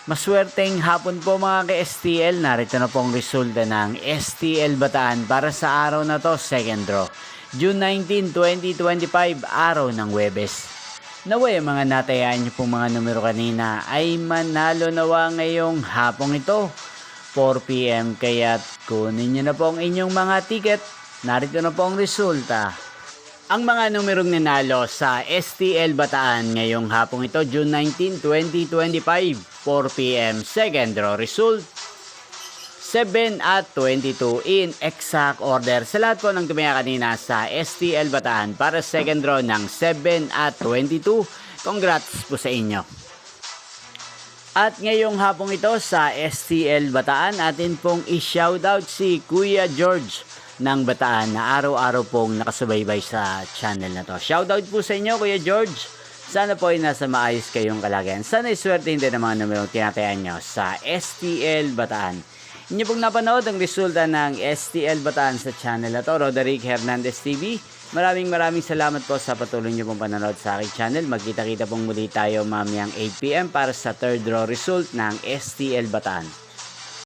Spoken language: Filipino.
Maswerteng hapon po mga ka-STL, narito na pong resulta ng STL Bataan para sa araw na to, second draw. June 19, 2025, araw ng Huwebes. Naway mga natayaan niyo pong mga numero kanina ay manalo nawa ngayong hapong ito, 4 PM, kaya't kunin niyo na po ang inyong mga ticket. Narito na po ang resulta. Ang mga numerong nanalo sa STL Bataan ngayong hapong ito, June 19, 2025, 4 PM, second draw result, 7 at 22 in exact order. Sa lahat po ng tumaya kanina sa STL Bataan para second draw ng 7 at 22, congrats po sa inyo. At ngayong hapong ito sa STL Bataan, atin pong i-shoutout si Kuya George ng Bataan na araw-araw pong nakasubaybay sa channel na to. Shoutout po sa inyo, Kuya George. Sana po ay nasa maayos kayong kalagayan. Sana iswerte din ang mga numerong tinatayan nyo sa STL Bataan. Inyo pong napanood ang resulta ng STL Bataan sa channel na to, Roderick Hernandez TV. Maraming salamat po sa patuloy nyo pong panonood sa aking channel. Magkita-kita pong muli tayo mamayang 8 PM para sa third draw result ng STL Bataan.